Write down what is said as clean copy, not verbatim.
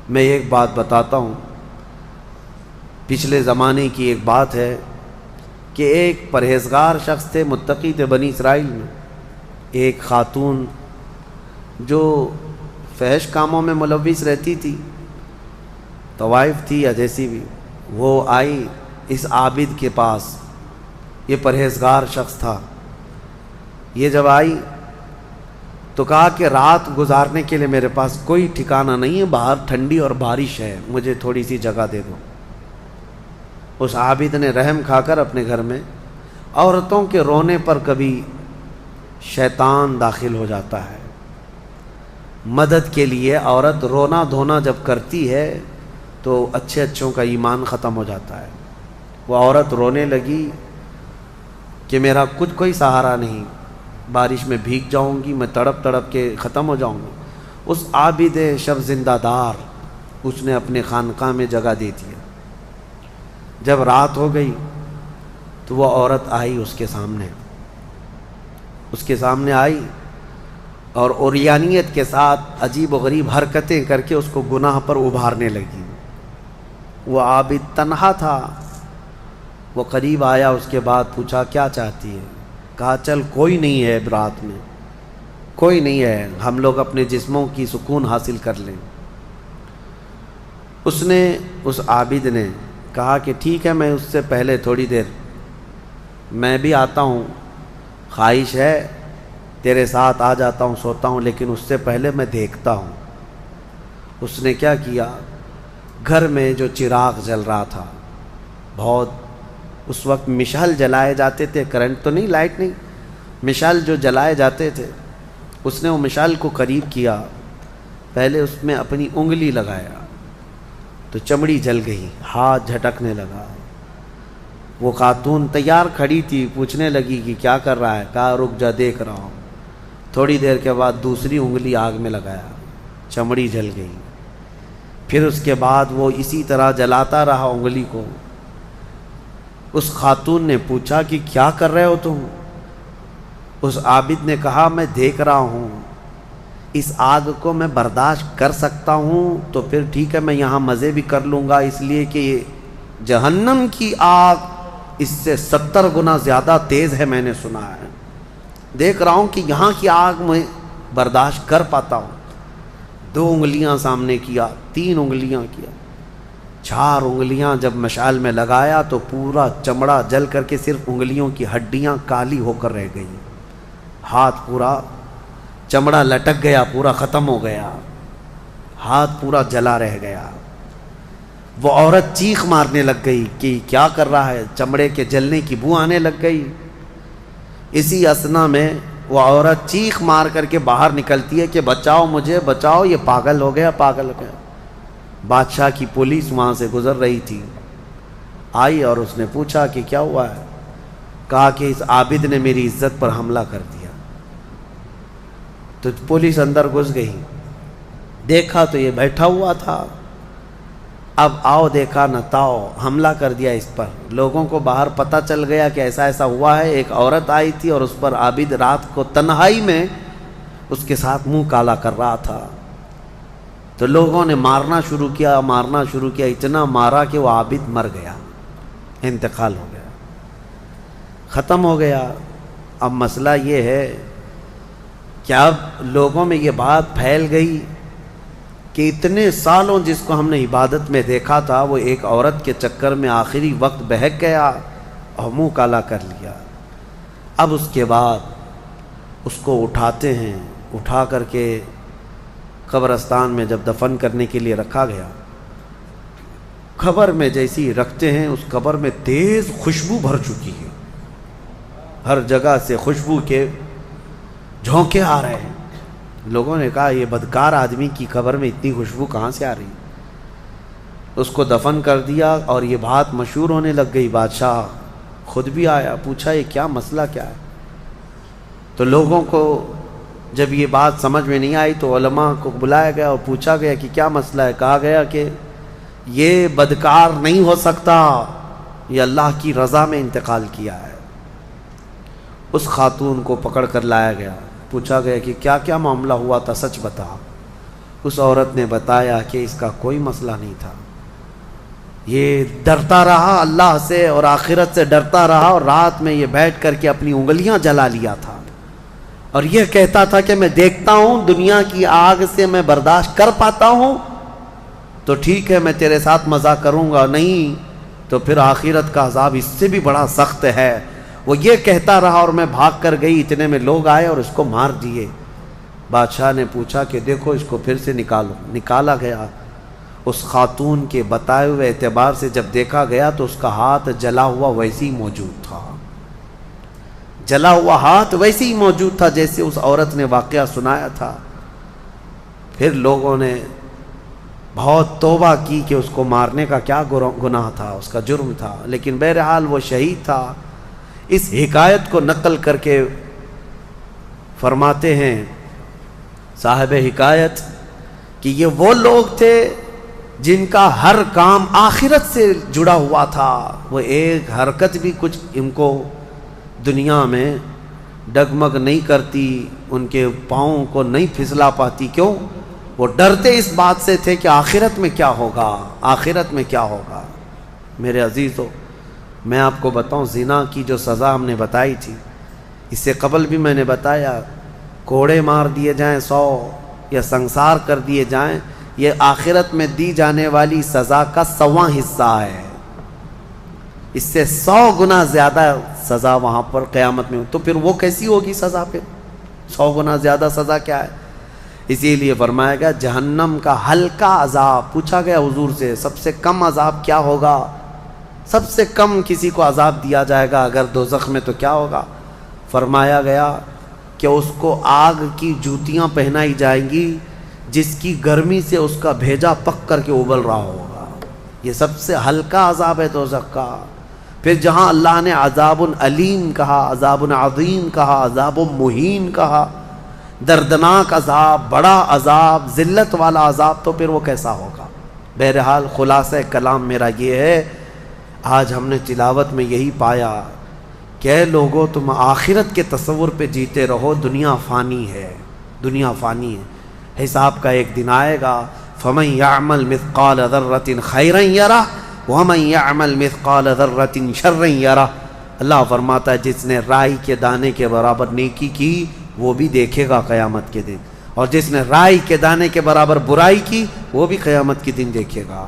میں ایک بات بتاتا ہوں، پچھلے زمانے کی ایک بات ہے کہ ایک پرہیزگار شخص تھے، متقی تھے بنی اسرائیل میں، ایک خاتون جو فحش کاموں میں ملوث رہتی تھی، طوائف تھی یا جیسی بھی، وہ آئی اس عابد کے پاس، یہ پرہیزگار شخص تھا۔ یہ جب آئی تو کہا کہ رات گزارنے کے لیے میرے پاس کوئی ٹھکانہ نہیں ہے، باہر ٹھنڈی اور بارش ہے، مجھے تھوڑی سی جگہ دے دو۔ اس عابد نے رحم کھا کر اپنے گھر میں عورتوں کے رونے پر کبھی شیطان داخل ہو جاتا ہے، مدد کے لیے عورت رونا دھونا جب کرتی ہے تو اچھوں کا ایمان ختم ہو جاتا ہے۔ وہ عورت رونے لگی کہ میرا کچھ کوئی سہارا نہیں، بارش میں بھیگ جاؤں گی، میں تڑپ تڑپ کے ختم ہو جاؤں گی۔ اس عابد شب زندہ دار اس نے اپنے خانقاہ میں جگہ دے دیا۔ جب رات ہو گئی تو وہ عورت آئی اس کے سامنے آئی اور عریانیت کے ساتھ عجیب و غریب حرکتیں کر کے اس کو گناہ پر ابھارنے لگی۔ وہ عابد تنہا تھا، وہ قریب آیا، اس کے بعد پوچھا کیا چاہتی ہے؟ کہا چل کوئی نہیں ہے، رات میں کوئی نہیں ہے، ہم لوگ اپنے جسموں کی سکون حاصل کر لیں۔ اس عابد نے کہا کہ ٹھیک ہے، میں اس سے پہلے تھوڑی دیر میں بھی آتا ہوں، خواہش ہے تیرے ساتھ آ جاتا ہوں، سوتا ہوں، لیکن اس سے پہلے میں دیکھتا ہوں۔ اس نے کیا کیا، گھر میں جو چراغ جل رہا تھا، بہت اس وقت مشعل جلائے جاتے تھے، کرنٹ تو نہیں، لائٹ نہیں، مشعل جو جلائے جاتے تھے، اس نے وہ مشعل کو قریب کیا، پہلے اس میں اپنی انگلی لگایا تو چمڑی جل گئی، ہاتھ جھٹکنے لگا۔ وہ خاتون تیار کھڑی تھی، پوچھنے لگی کہ کیا کر رہا ہے؟ کہا رک جا، دیکھ رہا ہوں۔ تھوڑی دیر کے بعد دوسری انگلی آگ میں لگایا، چمڑی جل گئی۔ پھر اس کے بعد وہ اسی طرح جلاتا رہا انگلی کو۔ اس خاتون نے پوچھا کہ کیا کر رہے ہو تم؟ اس عابد نے کہا میں دیکھ رہا ہوں، اس آگ کو میں برداشت کر سکتا ہوں تو پھر ٹھیک ہے، میں یہاں مزے بھی کر لوں گا، اس لیے کہ یہ جہنم کی آگ اس سے 70 گنا زیادہ تیز ہے، میں نے سنا ہے۔ دیکھ رہا ہوں کہ یہاں کی آگ میں برداشت کر پاتا ہوں۔ 2 انگلیاں سامنے کیا، 3 انگلیاں کیا، 4 انگلیاں جب مشعل میں لگایا تو پورا چمڑا جل کر کے صرف انگلیوں کی ہڈیاں کالی ہو کر رہ گئی، ہاتھ پورا چمڑا لٹک گیا، پورا ختم ہو گیا، ہاتھ پورا جلا رہ گیا۔ وہ عورت چیخ مارنے لگ گئی کہ کیا کر رہا ہے، چمڑے کے جلنے کی بو آنے لگ گئی۔ اسی اثنا میں وہ عورت چیخ مار کر کے باہر نکلتی ہے کہ بچاؤ مجھے، بچاؤ، یہ پاگل ہو گیا، پاگل ہو گیا۔ بادشاہ کی پولیس وہاں سے گزر رہی تھی، آئی اور اس نے پوچھا کہ کیا ہوا ہے؟ کہا کہ اس عابد نے میری عزت پر حملہ کر دیا۔ تو پولیس اندر گھس گئی، دیکھا تو یہ بیٹھا ہوا تھا، اب آؤ دیکھا نہ تاؤ، حملہ کر دیا اس پر۔ لوگوں کو باہر پتہ چل گیا کہ ایسا ایسا ہوا ہے، ایک عورت آئی تھی اور اس پر عابد رات کو تنہائی میں اس کے ساتھ منہ کالا کر رہا تھا۔ تو لوگوں نے مارنا شروع کیا، اتنا مارا کہ وہ عابد مر گیا، انتقال ہو گیا، ختم ہو گیا۔ اب مسئلہ یہ ہے کہ اب لوگوں میں یہ بات پھیل گئی کہ اتنے سالوں جس کو ہم نے عبادت میں دیکھا تھا، وہ ایک عورت کے چکر میں آخری وقت بہک گیا اور منہ کالا کر لیا۔ اب اس کے بعد اس کو اٹھاتے ہیں، اٹھا کر کے قبرستان میں جب دفن کرنے کے لیے رکھا گیا، قبر میں جیسی رکھتے ہیں، اس قبر میں تیز خوشبو بھر چکی ہے، ہر جگہ سے خوشبو کے جھونکے آ رہے ہیں۔ لوگوں نے کہا یہ بدکار آدمی کی قبر میں اتنی خوشبو کہاں سے آ رہی؟ اس کو دفن کر دیا اور یہ بات مشہور ہونے لگ گئی۔ بادشاہ خود بھی آیا، پوچھا یہ کیا مسئلہ کیا ہے؟ تو لوگوں کو جب یہ بات سمجھ میں نہیں آئی تو علماء کو بلایا گیا اور پوچھا گیا کہ کیا مسئلہ ہے؟ کہا گیا کہ یہ بدکار نہیں ہو سکتا، یہ اللہ کی رضا میں انتقال کیا ہے۔ اس خاتون کو پکڑ کر لایا گیا، پوچھا گیا کہ کیا کیا معاملہ ہوا تھا، سچ بتا۔ اس عورت نے بتایا کہ اس کا کوئی مسئلہ نہیں تھا، یہ ڈرتا رہا اللہ سے اور آخرت سے ڈرتا رہا، اور رات میں یہ بیٹھ کر کے اپنی انگلیاں جلا لیا تھا، اور یہ کہتا تھا کہ میں دیکھتا ہوں دنیا کی آگ سے میں برداشت کر پاتا ہوں تو ٹھیک ہے میں تیرے ساتھ مزہ کروں گا، نہیں تو پھر آخرت کا عذاب اس سے بھی بڑا سخت ہے۔ وہ یہ کہتا رہا اور میں بھاگ کر گئی، اتنے میں لوگ آئے اور اس کو مار دیے۔ بادشاہ نے پوچھا کہ دیکھو اس کو پھر سے نکالو، نکالا گیا۔ اس خاتون کے بتائے ہوئے اعتبار سے جب دیکھا گیا تو اس کا ہاتھ جلا ہوا ویسے ہی موجود تھا، جلا ہوا ہاتھ ویسے ہی موجود تھا جیسے اس عورت نے واقعہ سنایا تھا۔ پھر لوگوں نے بہت توبہ کی کہ اس کو مارنے کا کیا گناہ تھا، اس کا جرم تھا، لیکن بہرحال وہ شہید تھا۔ اس حکایت کو نقل کر کے فرماتے ہیں صاحب حکایت کہ یہ وہ لوگ تھے جن کا ہر کام آخرت سے جڑا ہوا تھا، وہ ایک حرکت بھی کچھ ان کو دنیا میں ڈگمگ نہیں کرتی، ان کے پاؤں کو نہیں پھسلا پاتی۔ کیوں؟ وہ ڈرتے اس بات سے تھے کہ آخرت میں کیا ہوگا، آخرت میں کیا ہوگا۔ میرے عزیزو، میں آپ کو بتاؤں زنا کی جو سزا ہم نے بتائی تھی، اس سے قبل بھی میں نے بتایا کوڑے مار دیے جائیں 100 یا سنسار کر دیے جائیں، یہ آخرت میں دی جانے والی سزا کا 100واں حصہ ہے، اس سے 100 گنا زیادہ سزا وہاں پر قیامت میں۔ تو پھر وہ کیسی ہوگی سزا؟ پھر 100 گنا زیادہ سزا کیا ہے؟ اسی لیے فرمایا گیا جہنم کا ہلکا عذاب۔ پوچھا گیا حضور سے سب سے کم عذاب کیا ہوگا، سب سے کم کسی کو عذاب دیا جائے گا اگر دوزخ میں تو کیا ہوگا؟ فرمایا گیا کہ اس کو آگ کی جوتیاں پہنائی جائیں گی جس کی گرمی سے اس کا بھیجا پک کر کے ابل رہا ہوگا۔ یہ سب سے ہلکا عذاب ہے دوزخ کا۔ پھر جہاں اللہ نے عذاب علیم کہا، عذاب عظیم کہا، عذاب مہین کہا، دردناک عذاب، بڑا عذاب، ذلت والا عذاب، تو پھر وہ کیسا ہوگا؟ بہرحال خلاصہ کلام میرا یہ ہے، آج ہم نے تلاوت میں یہی پایا کہ اے لوگو تم آخرت کے تصور پہ جیتے رہو، دنیا فانی ہے، دنیا فانی ہے، حساب کا ایک دن آئے گا۔ فَمَن يَعْمَلْ مِثْقَالَ ذَرَّةٍ خَيْرًا يَرَهُ وَمَن يَعْمَلْ مِثْقَالَ ذَرَّةٍ شَرًّا يَرَهُ۔ اللہ فرماتا ہے جس نے رائی کے دانے کے برابر نیکی کی وہ بھی دیکھے گا قیامت کے دن، اور جس نے رائی کے دانے کے برابر برائی کی وہ بھی قیامت کے دن دیکھے گا۔